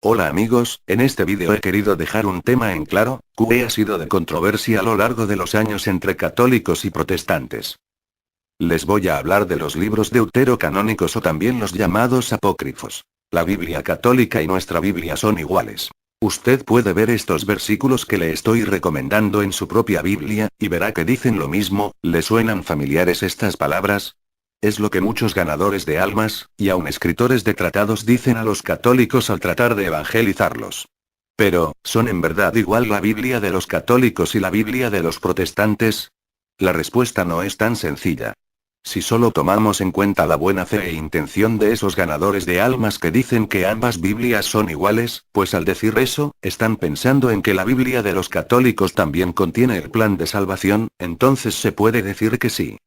Hola amigos, en este vídeo he querido dejar un tema en claro, que ha sido de controversia a lo largo de los años entre católicos y protestantes. Les voy a hablar de los libros deuterocanónicos o también los llamados apócrifos. La Biblia católica y nuestra Biblia son iguales. Usted puede ver estos versículos que le estoy recomendando en su propia Biblia, y verá que dicen lo mismo. ¿Le suenan familiares estas palabras? Es lo que muchos ganadores de almas, y aun escritores de tratados dicen a los católicos al tratar de evangelizarlos. Pero, ¿son en verdad igual la Biblia de los católicos y la Biblia de los protestantes? La respuesta no es tan sencilla. Si solo tomamos en cuenta la buena fe e intención de esos ganadores de almas que dicen que ambas Biblias son iguales, pues al decir eso, están pensando en que la Biblia de los católicos también contiene el plan de salvación, entonces se puede decir que sí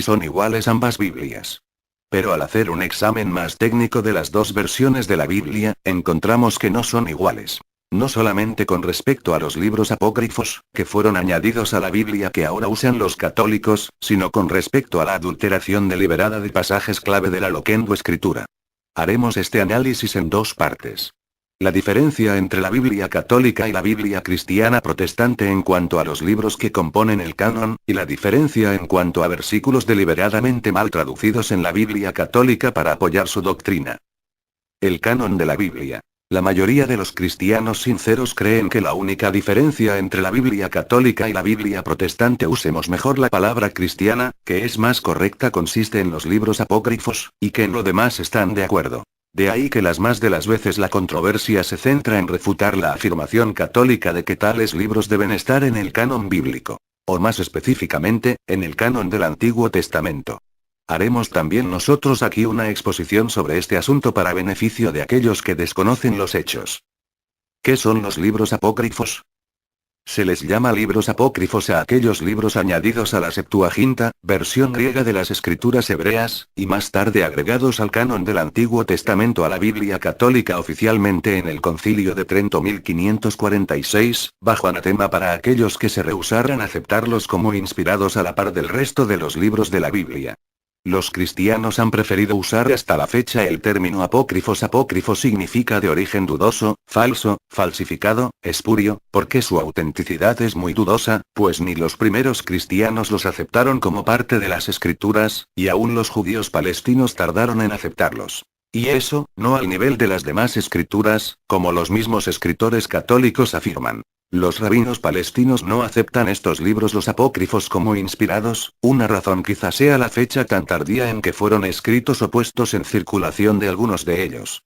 son iguales ambas Biblias. Pero al hacer un examen más técnico de las dos versiones de la Biblia, encontramos que no son iguales. No solamente con respecto a los libros apócrifos, que fueron añadidos a la Biblia que ahora usan los católicos, sino con respecto a la adulteración deliberada de pasajes clave de la Loquendo Escritura. Haremos este análisis en dos partes. La diferencia entre la Biblia católica y la Biblia cristiana protestante en cuanto a los libros que componen el canon, y la diferencia en cuanto a versículos deliberadamente mal traducidos en la Biblia católica para apoyar su doctrina. El canon de la Biblia. La mayoría de los cristianos sinceros creen que la única diferencia entre la Biblia católica y la Biblia protestante, usemos mejor la palabra cristiana, que es más correcta, consiste en los libros apócrifos, y que en lo demás están de acuerdo. De ahí que más de las veces la controversia se centra en refutar la afirmación católica de que tales libros deben estar en el canon bíblico. O más específicamente, en el canon del Antiguo Testamento. Haremos también nosotros aquí una exposición sobre este asunto para beneficio de aquellos que desconocen los hechos. ¿Qué son los libros apócrifos? Se les llama libros apócrifos a aquellos libros añadidos a la Septuaginta, versión griega de las escrituras hebreas, y más tarde agregados al canon del Antiguo Testamento a la Biblia católica oficialmente en el Concilio de Trento 1546, bajo anatema para aquellos que se rehusaran a aceptarlos como inspirados a la par del resto de los libros de la Biblia. Los cristianos han preferido usar hasta la fecha el término apócrifos. Apócrifo significa de origen dudoso, falso, falsificado, espurio, porque su autenticidad es muy dudosa, pues ni los primeros cristianos los aceptaron como parte de las escrituras, y aún los judíos palestinos tardaron en aceptarlos. Y eso, no al nivel de las demás escrituras, como los mismos escritores católicos afirman. Los rabinos palestinos no aceptan estos libros los apócrifos como inspirados, una razón quizá sea la fecha tan tardía en que fueron escritos o puestos en circulación de algunos de ellos.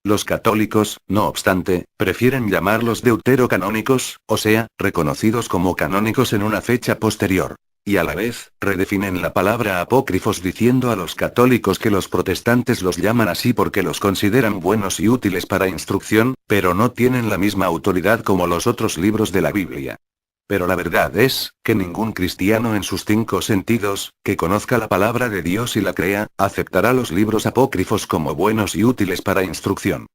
Los católicos, no obstante, prefieren llamarlos deuterocanónicos, o sea, reconocidos como canónicos en una fecha posterior. Y a la vez, redefinen la palabra apócrifos diciendo a los católicos que los protestantes los llaman así porque los consideran buenos y útiles para instrucción, pero no tienen la misma autoridad como los otros libros de la Biblia. Pero la verdad es, que ningún cristiano en sus 5 sentidos, que conozca la palabra de Dios y la crea, aceptará los libros apócrifos como buenos y útiles para instrucción.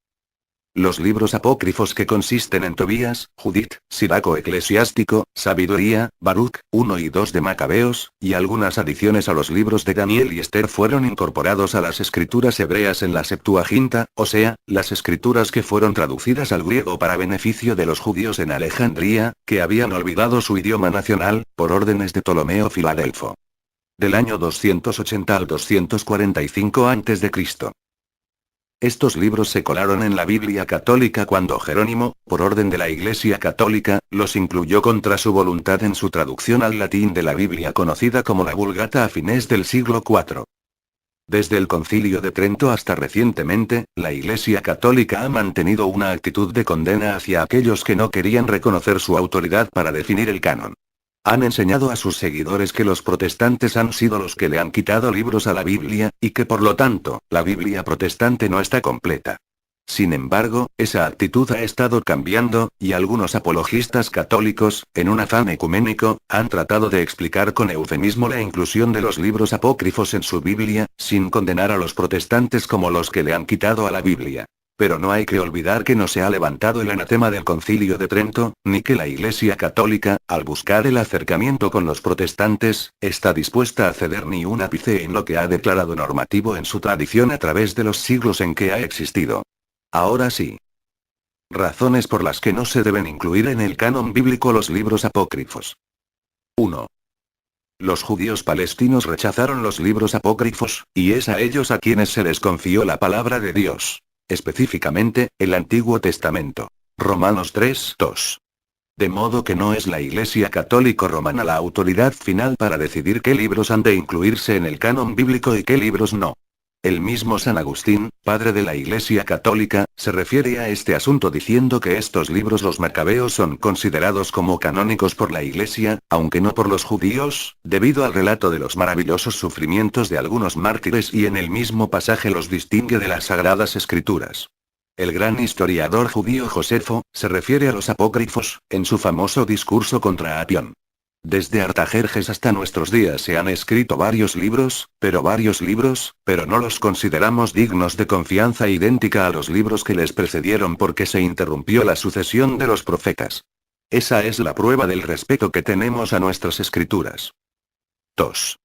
Los libros apócrifos que consisten en Tobías, Judith, Siraco eclesiástico, Sabiduría, Baruch, 1 y 2 de Macabeos, y algunas adiciones a los libros de Daniel y Esther fueron incorporados a las escrituras hebreas en la Septuaginta, o sea, las escrituras que fueron traducidas al griego para beneficio de los judíos en Alejandría, que habían olvidado su idioma nacional, por órdenes de Ptolomeo Filadelfo. Del año 280 al 245 a.C. Estos libros se colaron en la Biblia católica cuando Jerónimo, por orden de la Iglesia católica, los incluyó contra su voluntad en su traducción al latín de la Biblia conocida como la Vulgata a fines del siglo IV. Desde el Concilio de Trento hasta recientemente, la Iglesia católica ha mantenido una actitud de condena hacia aquellos que no querían reconocer su autoridad para definir el canon. Han enseñado a sus seguidores que los protestantes han sido los que le han quitado libros a la Biblia, y que por lo tanto, la Biblia protestante no está completa. Sin embargo, esa actitud ha estado cambiando, y algunos apologistas católicos, en un afán ecuménico, han tratado de explicar con eufemismo la inclusión de los libros apócrifos en su Biblia, sin condenar a los protestantes como los que le han quitado a la Biblia. Pero no hay que olvidar que no se ha levantado el anatema del Concilio de Trento, ni que la Iglesia católica, al buscar el acercamiento con los protestantes, está dispuesta a ceder ni un ápice en lo que ha declarado normativo en su tradición a través de los siglos en que ha existido. Ahora sí. Razones por las que no se deben incluir en el canon bíblico los libros apócrifos. 1. Los judíos palestinos rechazaron los libros apócrifos, y es a ellos a quienes se les confió la palabra de Dios. Específicamente, el Antiguo Testamento. Romanos 3:2. De modo que no es la Iglesia Católica Romana la autoridad final para decidir qué libros han de incluirse en el canon bíblico y qué libros no. El mismo San Agustín, padre de la Iglesia Católica, se refiere a este asunto diciendo que estos libros los macabeos son considerados como canónicos por la Iglesia, aunque no por los judíos, debido al relato de los maravillosos sufrimientos de algunos mártires, y en el mismo pasaje los distingue de las Sagradas Escrituras. El gran historiador judío Josefo, se refiere a los apócrifos, en su famoso discurso contra Apión. Desde Artajerjes hasta nuestros días se han escrito varios libros, pero no los consideramos dignos de confianza idéntica a los libros que les precedieron porque se interrumpió la sucesión de los profetas. Esa es la prueba del respeto que tenemos a nuestras escrituras. 2.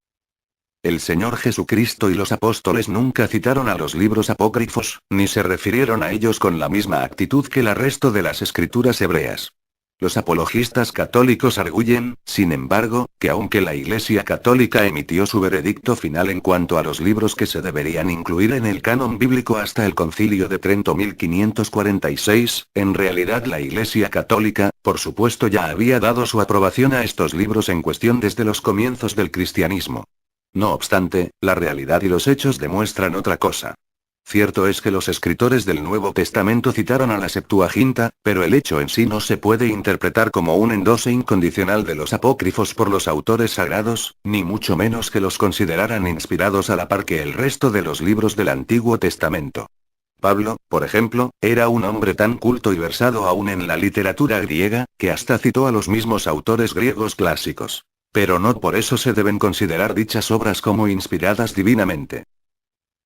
El Señor Jesucristo y los apóstoles nunca citaron a los libros apócrifos, ni se refirieron a ellos con la misma actitud que el resto de las escrituras hebreas. Los apologistas católicos arguyen, sin embargo, que aunque la Iglesia Católica emitió su veredicto final en cuanto a los libros que se deberían incluir en el canon bíblico hasta el Concilio de Trento 1546, en realidad la Iglesia Católica, por supuesto, ya había dado su aprobación a estos libros en cuestión desde los comienzos del cristianismo. No obstante, la realidad y los hechos demuestran otra cosa. Cierto es que los escritores del Nuevo Testamento citaron a la Septuaginta, pero el hecho en sí no se puede interpretar como un endose incondicional de los apócrifos por los autores sagrados, ni mucho menos que los consideraran inspirados a la par que el resto de los libros del Antiguo Testamento. Pablo, por ejemplo, era un hombre tan culto y versado aún en la literatura griega, que hasta citó a los mismos autores griegos clásicos. Pero no por eso se deben considerar dichas obras como inspiradas divinamente.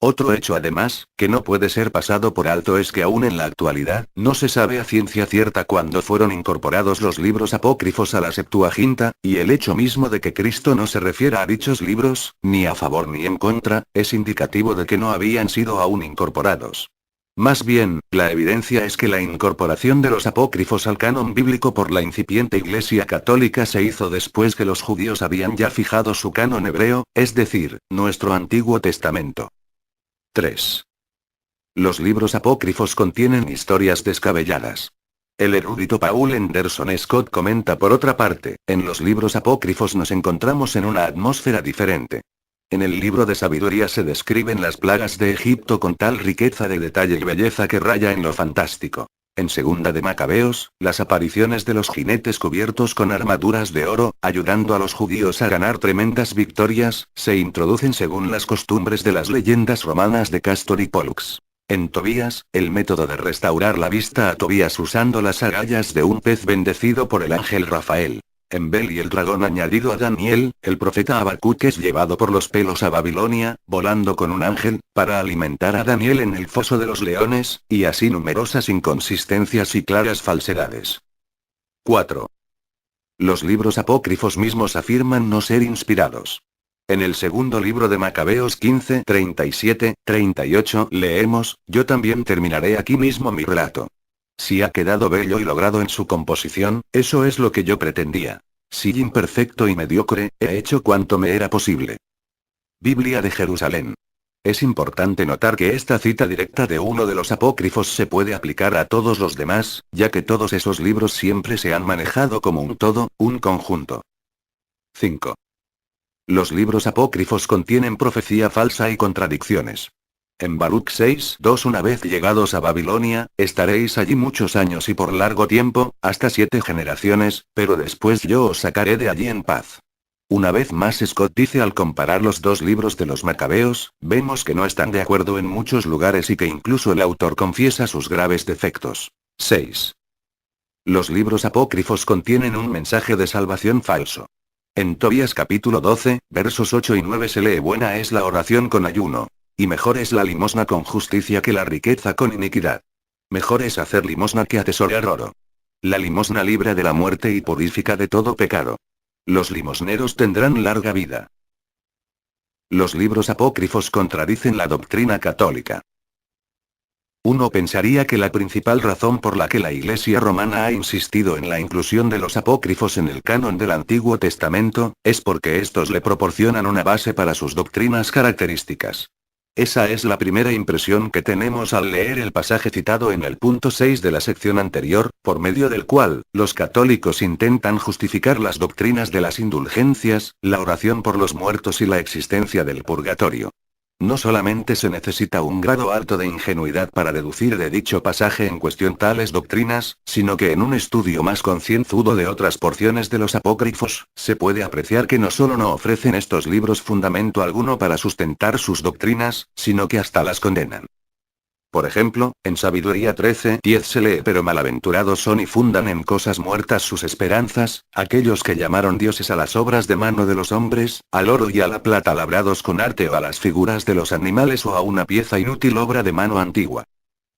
Otro hecho además, que no puede ser pasado por alto es que aún en la actualidad, no se sabe a ciencia cierta cuándo fueron incorporados los libros apócrifos a la Septuaginta, y el hecho mismo de que Cristo no se refiera a dichos libros, ni a favor ni en contra, es indicativo de que no habían sido aún incorporados. Más bien, la evidencia es que la incorporación de los apócrifos al canon bíblico por la incipiente Iglesia Católica se hizo después que los judíos habían ya fijado su canon hebreo, es decir, nuestro Antiguo Testamento. 3. Los libros apócrifos contienen historias descabelladas. El erudito Paul Henderson Scott comenta por otra parte, en los libros apócrifos nos encontramos en una atmósfera diferente. En el libro de sabiduría se describen las plagas de Egipto con tal riqueza de detalle y belleza que raya en lo fantástico. En Segunda de Macabeos, las apariciones de los jinetes cubiertos con armaduras de oro, ayudando a los judíos a ganar tremendas victorias, se introducen según las costumbres de las leyendas romanas de Castor y Pollux. En Tobías, el método de restaurar la vista a Tobías usando las agallas de un pez bendecido por el ángel Rafael. En Bel y el dragón añadido a Daniel, el profeta Habacuc es llevado por los pelos a Babilonia, volando con un ángel, para alimentar a Daniel en el foso de los leones, y así numerosas inconsistencias y claras falsedades. 4. Los libros apócrifos mismos afirman no ser inspirados. En el segundo libro de Macabeos 15, 37, 38 leemos, yo también terminaré aquí mismo mi relato. Si ha quedado bello y logrado en su composición, eso es lo que yo pretendía. Si imperfecto y mediocre, he hecho cuanto me era posible. Biblia de Jerusalén. Es importante notar que esta cita directa de uno de los apócrifos se puede aplicar a todos los demás, ya que todos esos libros siempre se han manejado como un todo, un conjunto. 5. Los libros apócrifos contienen profecía falsa y contradicciones. En Baruch 6:2 una vez llegados a Babilonia, estaréis allí muchos años y por largo tiempo, hasta 7 generaciones, pero después yo os sacaré de allí en paz. Una vez más Scott dice al comparar los dos libros de los Macabeos, vemos que no están de acuerdo en muchos lugares y que incluso el autor confiesa sus graves defectos. 6. Los libros apócrifos contienen un mensaje de salvación falso. En Tobías capítulo 12, versos 8 y 9 se lee buena es la oración con ayuno. Y mejor es la limosna con justicia que la riqueza con iniquidad. Mejor es hacer limosna que atesorar oro. La limosna libra de la muerte y purifica de todo pecado. Los limosneros tendrán larga vida. Los libros apócrifos contradicen la doctrina católica. Uno pensaría que la principal razón por la que la Iglesia romana ha insistido en la inclusión de los apócrifos en el canon del Antiguo Testamento, es porque estos le proporcionan una base para sus doctrinas características. Esa es la primera impresión que tenemos al leer el pasaje citado en el punto 6 de la sección anterior, por medio del cual, los católicos intentan justificar las doctrinas de las indulgencias, la oración por los muertos y la existencia del purgatorio. No solamente se necesita un grado alto de ingenuidad para deducir de dicho pasaje en cuestión tales doctrinas, sino que en un estudio más concienzudo de otras porciones de los apócrifos, se puede apreciar que no solo no ofrecen estos libros fundamento alguno para sustentar sus doctrinas, sino que hasta las condenan. Por ejemplo, en Sabiduría 13:10 se lee: pero malaventurados son y fundan en cosas muertas sus esperanzas, aquellos que llamaron dioses a las obras de mano de los hombres, al oro y a la plata labrados con arte o a las figuras de los animales o a una pieza inútil obra de mano antigua.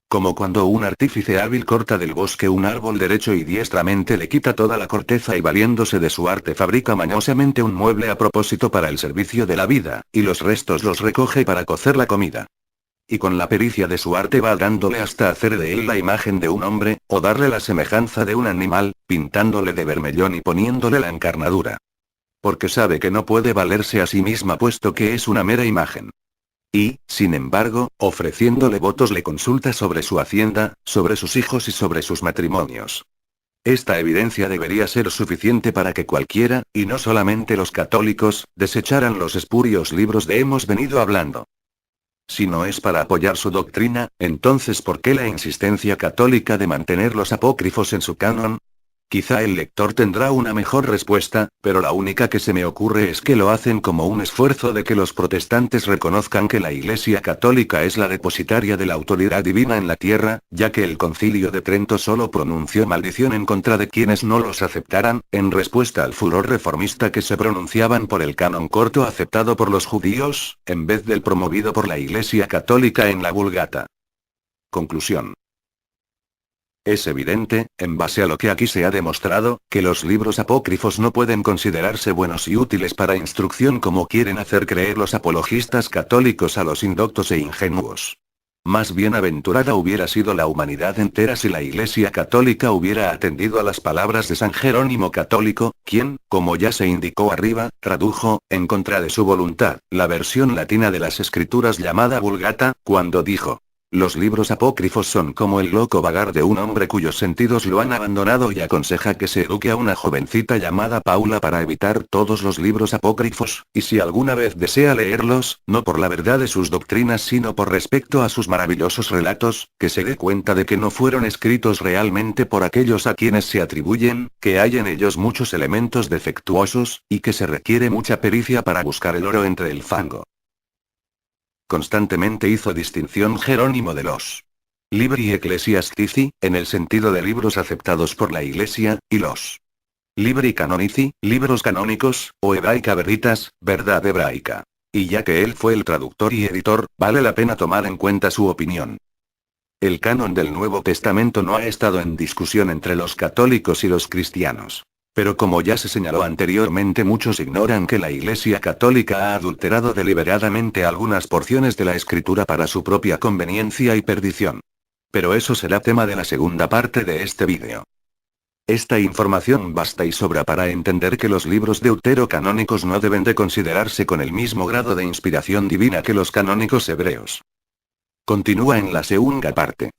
Como cuando un artífice hábil corta del bosque un árbol derecho y diestramente le quita toda la corteza y valiéndose de su arte fabrica mañosamente un mueble a propósito para el servicio de la vida, y los restos los recoge para cocer la comida. Y con la pericia de su arte va dándole hasta hacer de él la imagen de un hombre, o darle la semejanza de un animal, pintándole de bermellón y poniéndole la encarnadura. Porque sabe que no puede valerse a sí misma puesto que es una mera imagen. Y, sin embargo, ofreciéndole votos le consulta sobre su hacienda, sobre sus hijos y sobre sus matrimonios. Esta evidencia debería ser suficiente para que cualquiera, y no solamente los católicos, desecharan los espurios libros de hemos venido hablando. Si no es para apoyar su doctrina, entonces ¿por qué la insistencia católica de mantener los apócrifos en su canon? Quizá el lector tendrá una mejor respuesta, pero la única que se me ocurre es que lo hacen como un esfuerzo de que los protestantes reconozcan que la Iglesia Católica es la depositaria de la autoridad divina en la tierra, ya que el Concilio de Trento solo pronunció maldición en contra de quienes no los aceptaran, en respuesta al furor reformista que se pronunciaban por el canon corto aceptado por los judíos, en vez del promovido por la Iglesia Católica en la Vulgata. Conclusión. Es evidente, en base a lo que aquí se ha demostrado, que los libros apócrifos no pueden considerarse buenos y útiles para instrucción como quieren hacer creer los apologistas católicos a los indoctos e ingenuos. Más bienaventurada hubiera sido la humanidad entera si la Iglesia Católica hubiera atendido a las palabras de San Jerónimo Católico, quien, como ya se indicó arriba, tradujo, en contra de su voluntad, la versión latina de las Escrituras llamada Vulgata, cuando dijo: los libros apócrifos son como el loco vagar de un hombre cuyos sentidos lo han abandonado, y aconseja que se eduque a una jovencita llamada Paula para evitar todos los libros apócrifos, y si alguna vez desea leerlos, no por la verdad de sus doctrinas sino por respecto a sus maravillosos relatos, que se dé cuenta de que no fueron escritos realmente por aquellos a quienes se atribuyen, que hay en ellos muchos elementos defectuosos, y que se requiere mucha pericia para buscar el oro entre el fango. Constantemente hizo distinción Jerónimo de los libri ecclesiastici, en el sentido de libros aceptados por la Iglesia, y los libri canonici, libros canónicos, o hebraica veritas, verdad hebraica. Y ya que él fue el traductor y editor, vale la pena tomar en cuenta su opinión. El canon del Nuevo Testamento no ha estado en discusión entre los católicos y los cristianos. Pero como ya se señaló anteriormente, muchos ignoran que la Iglesia Católica ha adulterado deliberadamente algunas porciones de la Escritura para su propia conveniencia y perdición. Pero eso será tema de la segunda parte de este vídeo. Esta información basta y sobra para entender que los libros deuterocanónicos no deben de considerarse con el mismo grado de inspiración divina que los canónicos hebreos. Continúa en la segunda parte.